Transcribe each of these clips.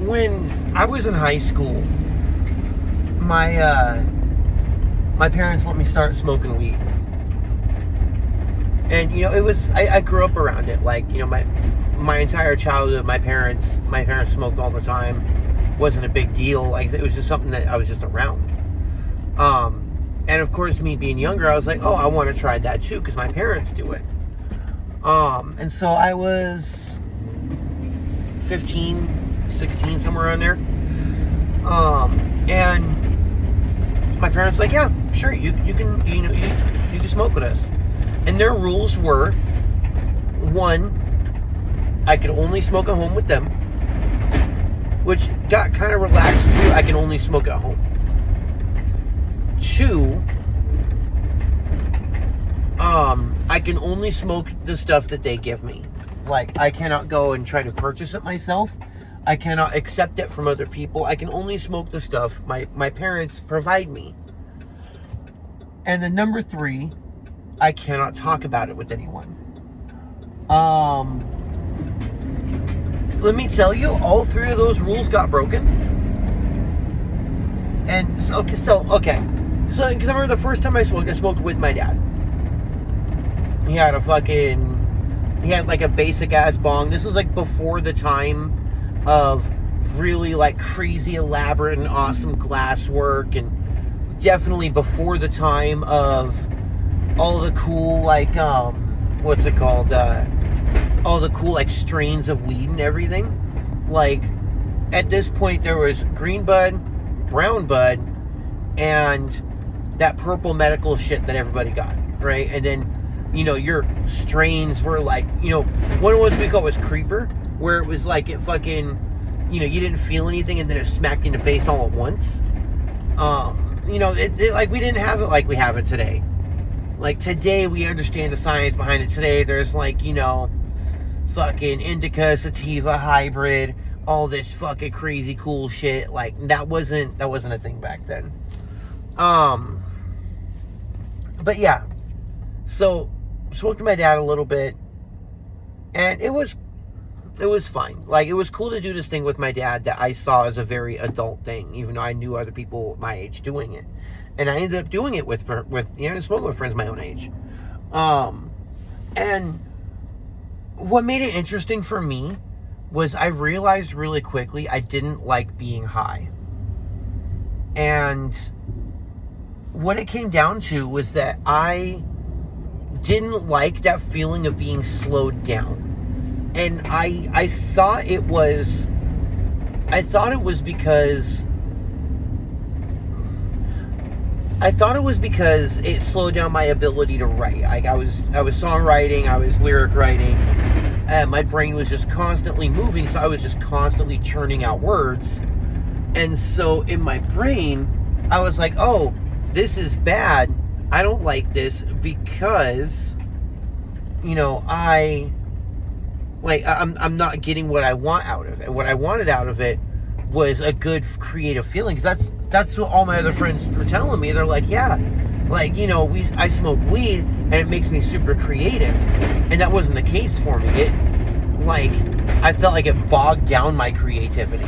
when I was in high school, my parents let me start smoking weed. And, it was, I grew up around it. Like, my entire childhood, my parents smoked all the time. Wasn't a big deal. Like, it was just something that I was just around. And of course, me being younger, I was like, oh, I want to try that too, because my parents do it. And so I was 15, 16, somewhere around there. And my parents were like, yeah, sure, you can smoke with us. And their rules were, one, I could only smoke at home with them, which got kind of relaxed too. I can only smoke at home. Two, I can only smoke the stuff that they give me. Like, I cannot go and try to purchase it myself. I cannot accept it from other people. I can only smoke the stuff my parents provide me. And then number three, I cannot talk about it with anyone. Let me tell you, all three of those rules got broken. And so, because I remember the first time I smoked with my dad. He had like a basic ass bong. This was like before the time of really like crazy elaborate and awesome glass work, and definitely before the time of all the cool, like, what's it called? All the cool, like, strains of weed and everything. Like, at this point, there was green bud, brown bud, and that purple medical shit that everybody got, right? And then, your strains were like, one of the ones we called was creeper, where it was like it fucking, you didn't feel anything, and then it smacked you in the face all at once. Like, we didn't have it like we have it today. Like, today, we understand the science behind it. Today, there's, like, fucking indica, sativa, hybrid, all this fucking crazy cool shit. Like, that wasn't a thing back then. But, yeah. So, spoke to my dad a little bit, and it was fine. Like, it was cool to do this thing with my dad that I saw as a very adult thing, even though I knew other people my age doing it. And I ended up doing it with smoking with friends my own age. And what made it interesting for me was I realized really quickly I didn't like being high. And what it came down to was that I didn't like that feeling of being slowed down. And I thought it was because it slowed down my ability to write. Like, I was songwriting, I was lyric writing, and my brain was just constantly moving, so I was just constantly churning out words. And so in my brain, I was like, oh, this is bad. I don't like this because, I'm not getting what I want out of it. What I wanted out of it was a good creative feeling, because that's what all my other friends were telling me. They're like, yeah, like, I smoke weed and it makes me super creative. And that wasn't the case for me. I felt like it bogged down my creativity,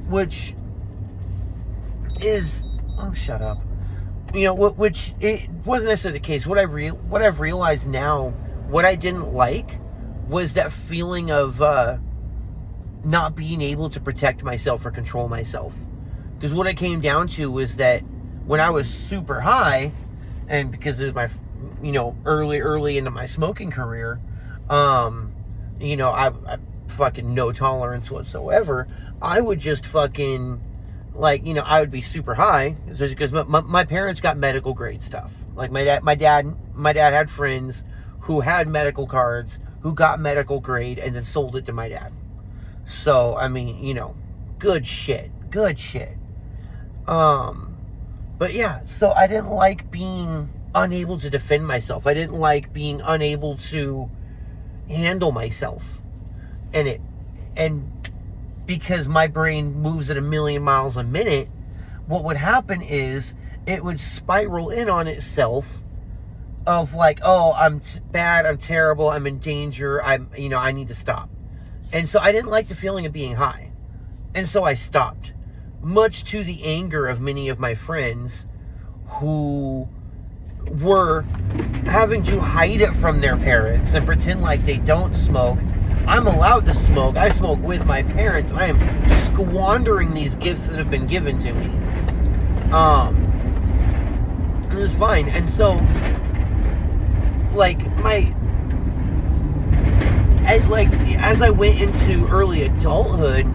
which is, oh, shut up. Which it wasn't necessarily the case. What I've realized now, what I didn't like was that feeling of not being able to protect myself or control myself. Because what it came down to was that when I was super high, and because it was my, early into my smoking career, I fucking no tolerance whatsoever. I would just fucking, I would be super high, because my parents got medical grade stuff. Like, my dad had friends who had medical cards, who got medical grade, and then sold it to my dad. So, I mean, good shit. But yeah, so I didn't like being unable to defend myself. I didn't like being unable to handle myself. And because my brain moves at 1,000,000 miles a minute, what would happen is it would spiral in on itself of like, oh, I'm bad, I'm terrible, I'm in danger, I need to stop. And so I didn't like the feeling of being high. And so I stopped, much to the anger of many of my friends who were having to hide it from their parents and pretend like they don't smoke. I'm allowed to smoke. I smoke with my parents, and I am squandering these gifts that have been given to me. And it's fine. And so, as I went into early adulthood,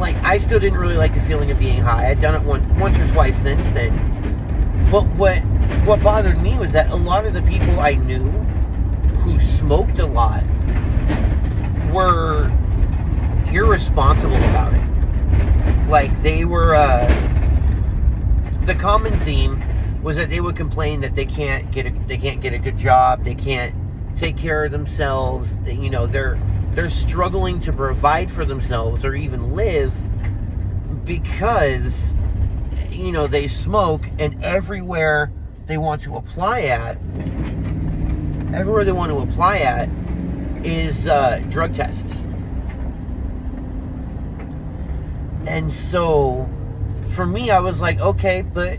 I still didn't really like the feeling of being high. I'd done it once or twice since then. But what bothered me was that a lot of the people I knew who smoked a lot were irresponsible about it. They were, the common theme was that they would complain that they can't get a good job, they can't take care of themselves, they're struggling to provide for themselves or even live because, they smoke, and everywhere they want to apply at is drug tests. And so for me, I was like, okay, but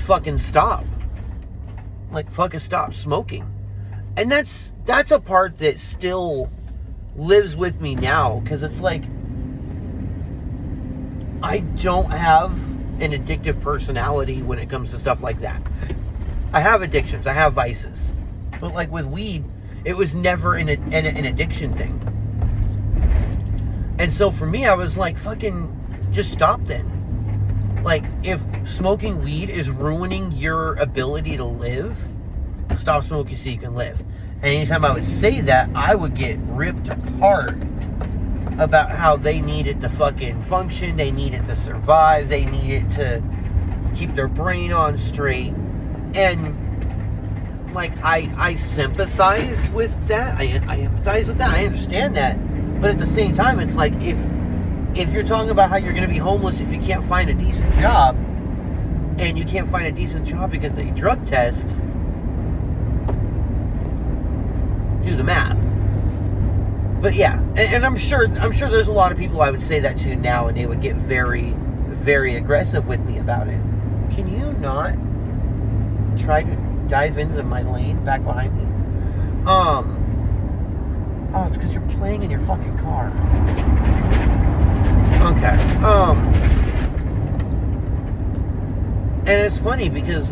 fucking stop. Fucking stop smoking. And that's a part that still lives with me now, because it's I don't have an addictive personality when it comes to stuff like that. I have addictions, I have vices, but with weed, it was never an addiction thing. And so for me, I was like, fucking just stop then. If smoking weed is ruining your ability to live, stop smoking so you can live. And anytime I would say that, I would get ripped apart about how they needed to fucking function, they needed to survive, they needed to keep their brain on straight. And I sympathize with that. I empathize with that. I understand that. But at the same time, it's if you're talking about how you're going to be homeless if you can't find a decent job, and you can't find a decent job because they drug test, do the math. But yeah, and I'm sure there's a lot of people I would say that to now, and they would get very, very aggressive with me about it. Can you not try to dive into my lane back behind me? Oh, it's because you're playing in your fucking car. Okay. And it's funny because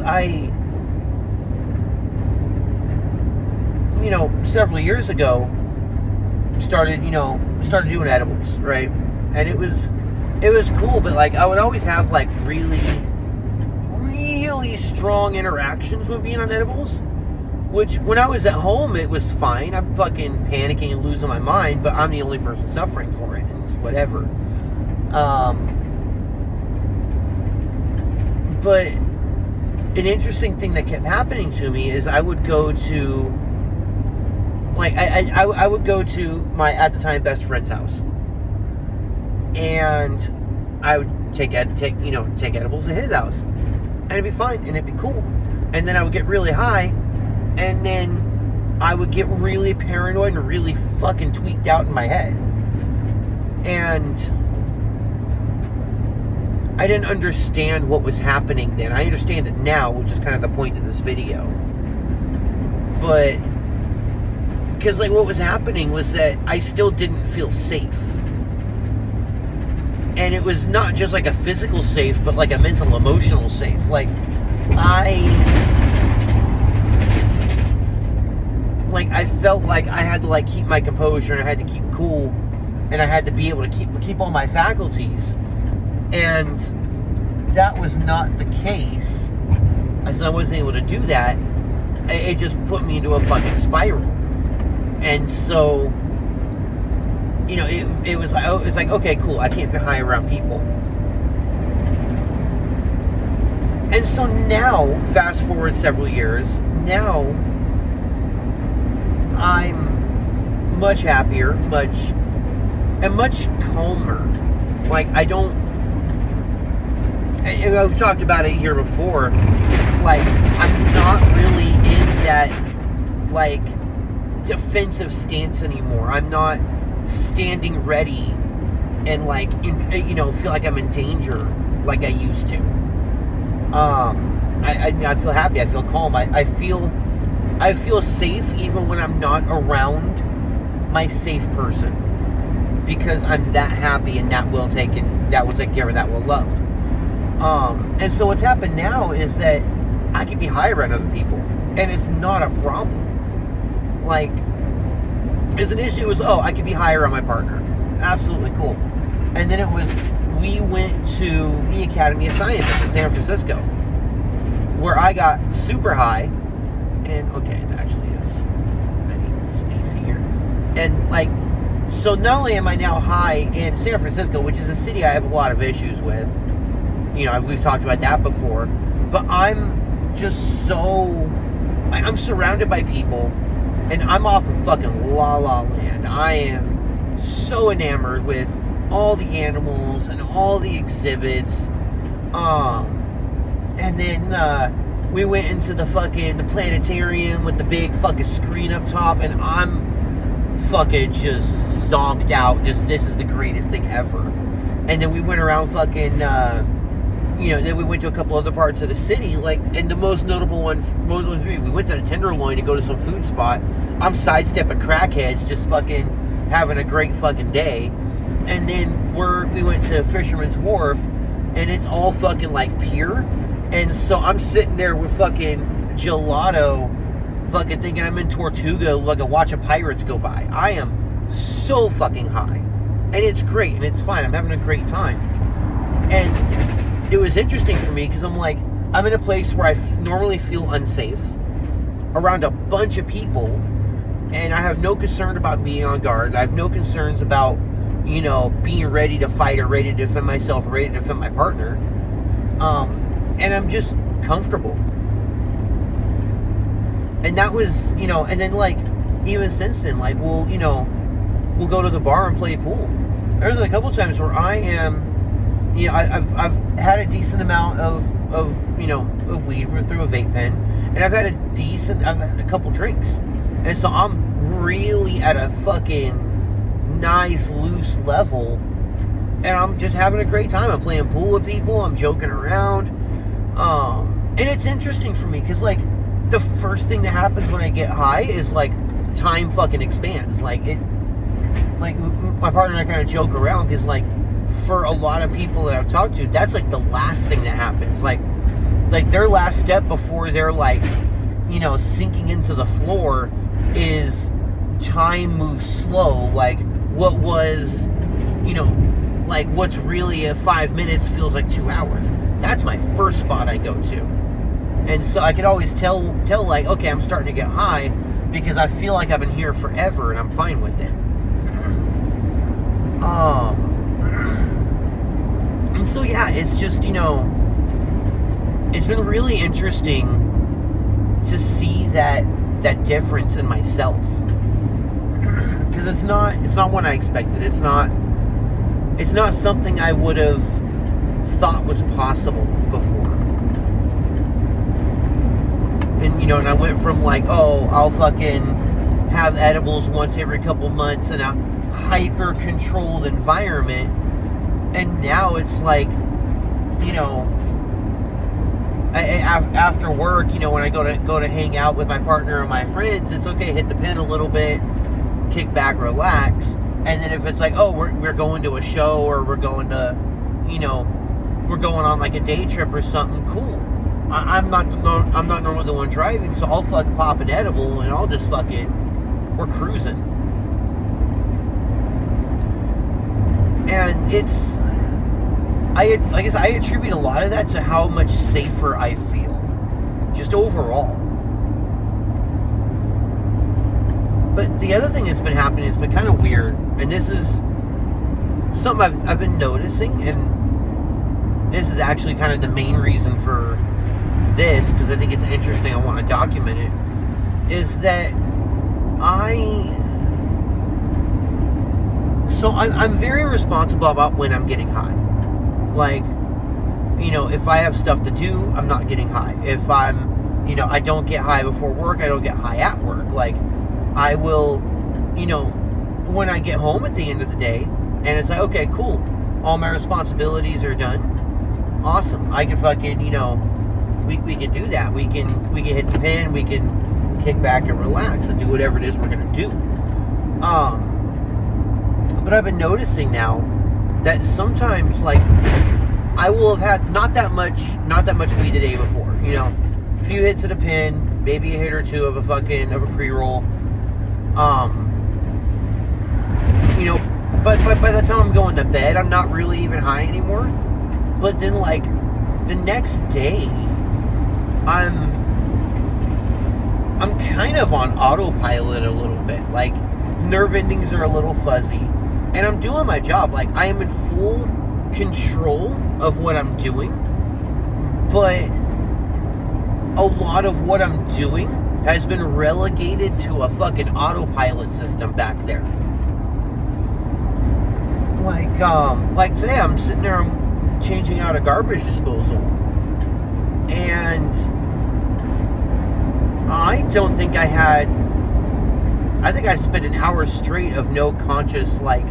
several years ago, started doing edibles, right? And it was cool, but I would always have really, really strong interactions with being on edibles, which when I was at home, it was fine. I'm fucking panicking and losing my mind, but I'm the only person suffering for it, and it's whatever. But an interesting thing that kept happening to me is I would go to I would go to my, at the time, best friend's house, and I would take edibles at his house, and it'd be fine, and it'd be cool. And then I would get really high, and then I would get really paranoid and really fucking tweaked out in my head. And I didn't understand what was happening then. I understand it now, which is kind of the point of this video. But because what was happening was that I still didn't feel safe. And it was not just a physical safe, but a mental, emotional safe. I felt like I had to keep my composure, and I had to keep cool, and I had to be able to keep all my faculties. And that was not the case. As I wasn't able to do that, it just put me into a fucking spiral. And so, it was okay, cool, I can't be high around people. And so now, fast forward several years, now I'm much happier, much calmer. I've talked about it here before. I'm not really in that defensive stance anymore. I'm not standing ready and like, feel like I'm in danger like I used to. I feel happy. I feel calm. I feel safe even when I'm not around my safe person, because I'm that happy and that will take care of, that will love. And so what's happened now is that I can be high around other people, and it's not a problem. Like, as an issue was, I could be high around my partner. Absolutely cool. And then it was, we went to the Academy of Sciences in San Francisco, where I got super high, and okay, it actually is. I need space here. And like, so not only am I now high in San Francisco, which is a city I have a lot of issues with, we've talked about that before, but I'm just I'm surrounded by people, and I'm off in fucking La La Land. I am so enamored with all the animals and all the exhibits. And then we went into the planetarium with the big fucking screen up top, and I'm fucking just zonked out. This is the greatest thing ever. And then we went around fucking, then we went to a couple other parts of the city, and the most notable one, we went to the Tenderloin to go to some food spot. I'm sidestepping crackheads, just fucking having a great fucking day. And then we went to Fisherman's Wharf, and it's all fucking like pier. And so I'm sitting there with fucking gelato, fucking thinking I'm in Tortuga, watching pirates go by. I am so fucking high. And it's great, and it's fine. I'm having a great time. And it was interesting for me, because I'm like, I'm in a place where I normally feel unsafe, around a bunch of people, and I have no concern about being on guard. I have no concerns about, being ready to fight or ready to defend myself or ready to defend my partner. And I'm just comfortable. And that was, and then even since then, we'll go to the bar and play pool. There's a couple times where I am, I've had a decent amount of weed through a vape pen, and I've had a couple drinks. And so I'm really at a fucking nice, loose level, and I'm just having a great time. I'm playing pool with people, I'm joking around. And it's interesting for me, because the first thing that happens when I get high is time fucking expands. My partner and I kind of joke around, because for a lot of people that I've talked to, that's the last thing that happens. Their last step before they're sinking into the floor is time moves slow. What was, what's really 5 minutes feels like 2 hours. That's my first spot I go to. And so I could always tell okay, I'm starting to get high, because I feel like I've been here forever, and I'm fine with it. And so yeah, it's just, it's been really interesting to see that difference in myself, because it's not what I expected. It's not something I would have thought was possible before. And and I went from I'll fucking have edibles once every couple months in a hyper controlled environment, and now it's after work, when I go to hang out with my partner and my friends, it's okay, hit the pen a little bit, kick back, relax. And then if it's we're going to a show, or we're going to, we're going on a day trip or something, cool. I'm not normally the one driving, so I'll fucking pop an edible, and I'll just we're cruising. And it's, I guess I attribute a lot of that to how much safer I feel, just overall. But the other thing that's been happening, it's been kind of weird, and this is something I've been noticing, and this is actually kind of the main reason for this, because I think it's interesting, I want to document it, is that I'm very responsible about when I'm getting high. If I have stuff to do, I'm not getting high. If I'm, I don't get high before work, I don't get high at work. I will, when I get home at the end of the day, And it's like, okay, cool. All my responsibilities are done. Awesome. I can fucking, you know, we can do that. We can hit the pin. We can kick back and relax and do whatever it is we're gonna do. But I've been noticing now that sometimes, like, I will have had not that much weed the day before. You know, a few hits of the pin, maybe a hit or two of a pre-roll. You know, but by the time I'm going to bed, I'm not really even high anymore. But then, like, the next day, I'm kind of on autopilot a little bit. Like, nerve endings are a little fuzzy. And I'm doing my job. Like, I am in full control of what I'm doing. But a lot of what I'm doing has been relegated to a fucking autopilot system back there. Like today, I'm sitting there, I'm changing out a garbage disposal. And I don't think I think I spent an hour straight of no conscious, like,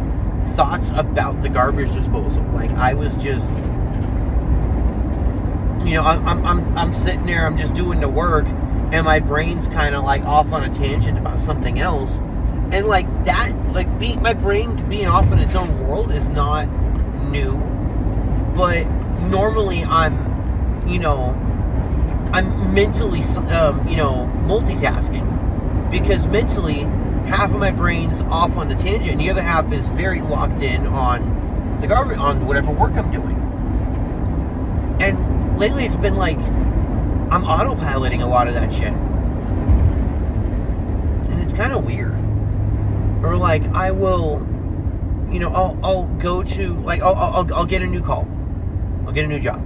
thoughts about the garbage disposal. Like, I was just, you know, I'm sitting there, I'm just doing the work, and my brain's kind of, like, off on a tangent about something else. And, like, that, like, my brain being off in its own world is not new. But normally I'm mentally, multitasking. Because mentally, half of my brain's off on the tangent, and the other half is very locked in on the garbage, on whatever work I'm doing. And lately it's been like, I'm autopiloting a lot of that shit. And it's kind of weird. Or, like, I will, you know, I'll go to, like, I'll get a new call. I'll get a new job.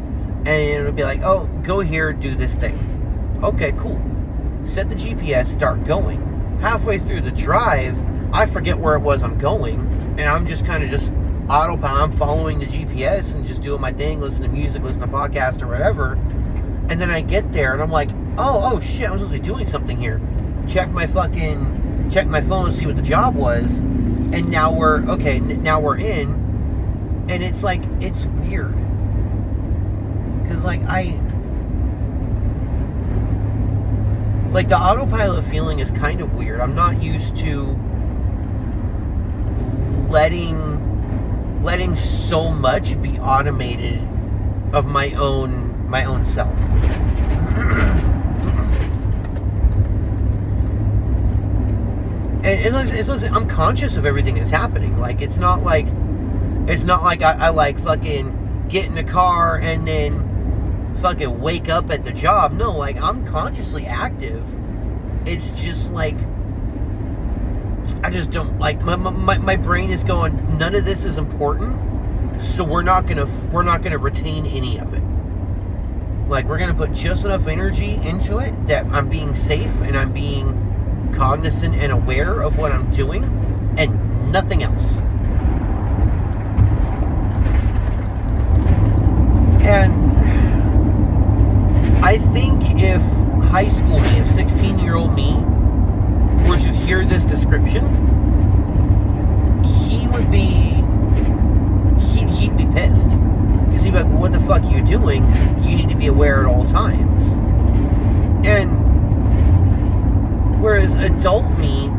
And it'll be like, oh, go here, do this thing. Okay, cool. Set the GPS, start going. Halfway through the drive, I forget where it was I'm going. And I'm just kind of just autopilot. I'm following the GPS and just doing my thing, listening to music, listening to podcasts or whatever. And then I get there and I'm like, oh shit, I'm supposed to be doing something here. Check my phone, see what the job was, and now we're in, and it's like, it's weird, because like the autopilot feeling is kind of weird. I'm not used to letting so much be automated of my own self. And I'm conscious of everything that's happening. Like, it's not like I like fucking get in the car and then fucking wake up at the job. No, like, I'm consciously active. It's just like, I just don't, like, my brain is going, none of this is important, so we're not gonna retain any of it. Like, we're gonna put just enough energy into it that I'm being safe and I'm being cognizant and aware of what I'm doing, and nothing else. And I think if high school me, if 16-year-old me were to hear this description, he'd be pissed. Because he'd be like, what the fuck are you doing? You need to be aware at all times. And whereas adult me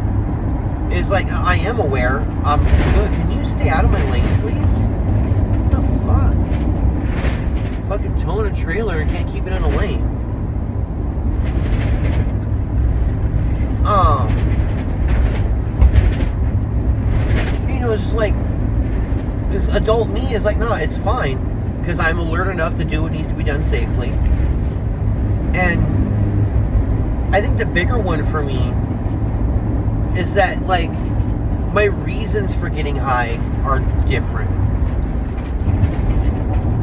is like, I am aware. I'm good. Can you stay out of my lane, please? What the fuck? Fucking towing a trailer and can't keep it in a lane. You know, it's just like, this adult me is like, no, it's fine. Because I'm alert enough to do what needs to be done safely. And I think the bigger one for me is that, like, my reasons for getting high are different.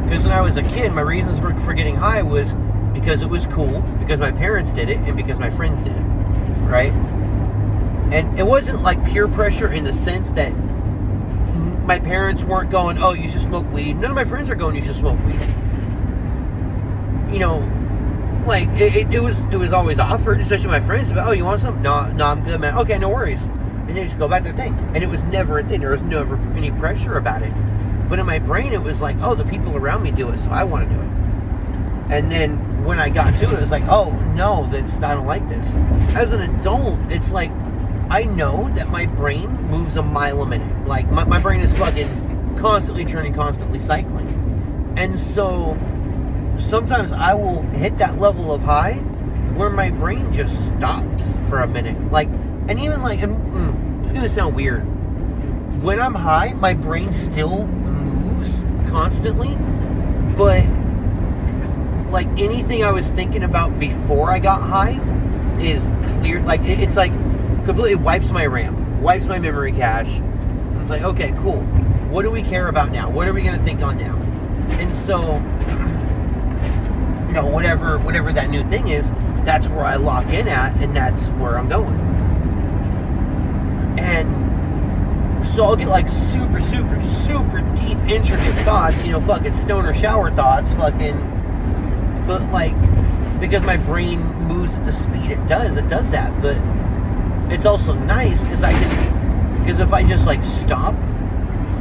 Because when I was a kid, my reasons for getting high was because it was cool, because my parents did it, and because my friends did it, right? And it wasn't like peer pressure in the sense that my parents weren't going, oh, you should smoke weed. None of my friends are going, you should smoke weed. You know, like, it was always offered, especially my friends, about, oh, you want some? No, I'm good, man. Okay, no worries. And they just go back to their thing. And it was never a thing. There was never any pressure about it. But in my brain, it was like, oh, the people around me do it, so I want to do it. And then when I got to it, it was like, oh, no, I don't like this. As an adult, it's like, I know that my brain moves a mile a minute. Like, my brain is fucking constantly churning, constantly cycling. And so sometimes I will hit that level of high where my brain just stops for a minute. Like, and even like, it's going to sound weird. When I'm high, my brain still moves constantly, but like anything I was thinking about before I got high is clear. Like, it's like completely wipes my RAM, wipes my memory cache. It's like, okay, cool. What do we care about now? What are we going to think on now? And so, you know, whatever that new thing is, that's where I lock in at, and that's where I'm going. And so I'll get like super, super, super deep, intricate thoughts, you know, fucking stoner shower thoughts, fucking, but like, because my brain moves at the speed it does that. But it's also nice because if I just like stop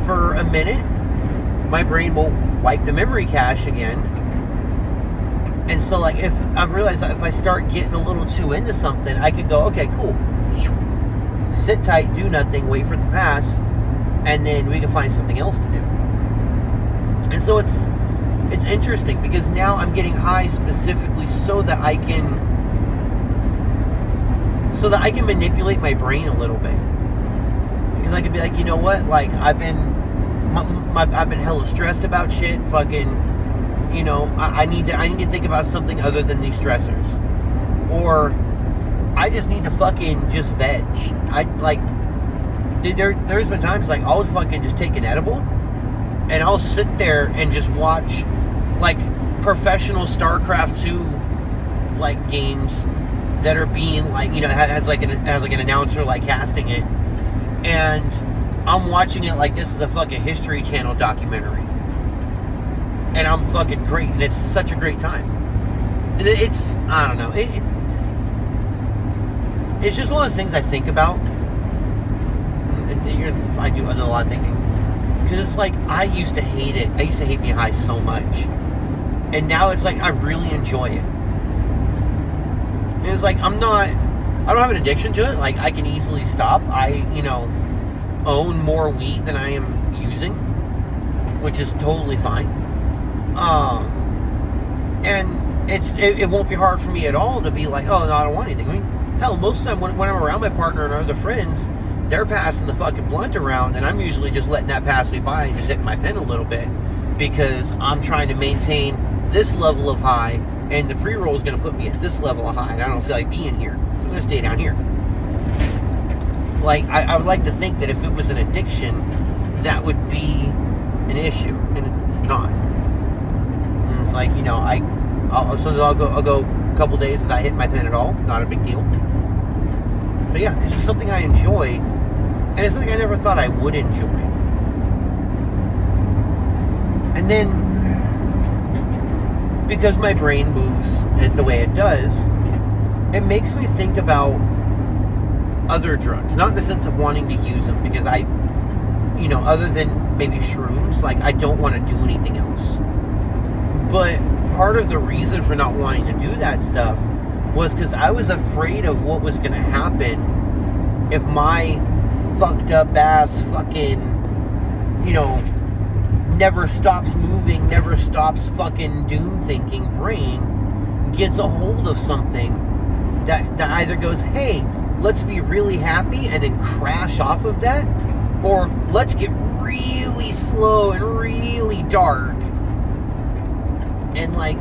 for a minute, my brain will wipe the memory cache again. And so like, if I've realized that if I start getting a little too into something, I can go, okay, cool, sit tight, do nothing, wait for it to pass, and then we can find something else to do. And so it's interesting because now I'm getting high specifically so that I can manipulate my brain a little bit. Because I can be like, you know what, like I've been hella stressed about shit, fucking, you know, I need to think about something other than these stressors. Or I just need to fucking just veg. There's been times like I'll fucking just take an edible and I'll sit there and just watch like professional StarCraft 2 like games that are being like, you know, has like an announcer like casting it, and I'm watching it like this is a fucking History Channel documentary. And I'm fucking great, and it's such a great time. And it's, I don't know, it's just one of those things I think about. I do a lot of thinking. Because it's like, I used to hate it. I used to hate being high so much. And now it's like, I really enjoy it. And it's like, I don't have an addiction to it. Like, I can easily stop. I, you know, own more weed than I am using, which is totally fine. And it won't be hard for me at all to be like, oh, no, I don't want anything. I mean, hell, most of the time when I'm around my partner and other friends, they're passing the fucking blunt around, and I'm usually just letting that pass me by and just hitting my pen a little bit because I'm trying to maintain this level of high, and the pre-roll is going to put me at this level of high, and I don't feel like being here. I'm going to stay down here. Like, I would like to think that if it was an addiction, that would be an issue, and it's not. And it's like, you know, I'll go a couple days without hitting my pen at all. Not a big deal. But yeah, it's just something I enjoy, and it's something I never thought I would enjoy. And then, because my brain moves the way it does, it makes me think about other drugs. Not in the sense of wanting to use them, because I, you know, other than maybe shrooms, like, I don't want to do anything else. But part of the reason for not wanting to do that stuff was because I was afraid of what was going to happen if my fucked up ass fucking, you know, never stops moving, never stops fucking doom thinking brain gets a hold of something that either goes, hey, let's be really happy and then crash off of that, or let's get really slow and really dark. And like,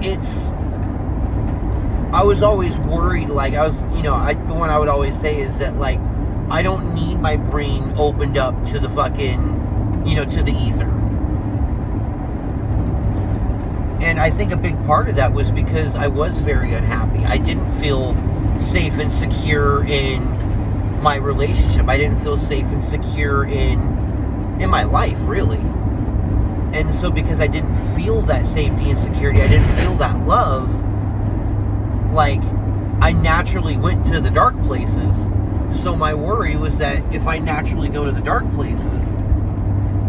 I was always worried, like, the one I would always say is that, like, I don't need my brain opened up to the fucking, you know, to the ether. And I think a big part of that was because I was very unhappy. I didn't feel safe and secure in my relationship. I didn't feel safe and secure in my life, really. And so because I didn't feel that safety and security, I didn't feel that love, like, I naturally went to the dark places So my worry was that if I naturally go to the dark places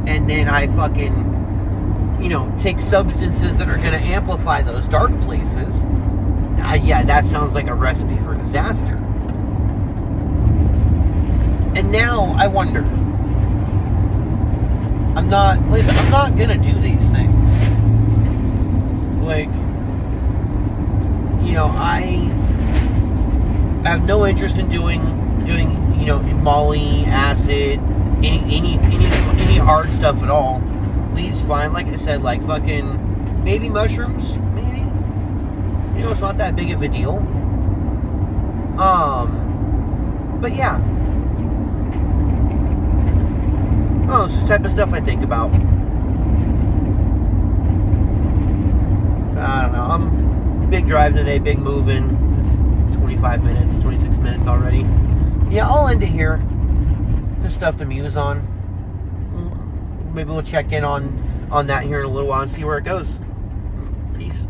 and then I fucking, you know, take substances that are going to amplify those dark places, yeah, that sounds like a recipe for disaster. And now I wonder. I'm not going to do these things. Like, you know, I have no interest in doing, you know, Molly, acid, any hard stuff at all. Weed's fine. Like I said, like fucking maybe mushrooms, maybe. You know, it's not that big of a deal. But yeah. Oh, it's the type of stuff I think about. I don't know. Big drive today, big moving. 25 minutes, 26 minutes already. Yeah, I'll end it here. There's stuff to muse on. Maybe we'll check in on that here in a little while and see where it goes. Peace.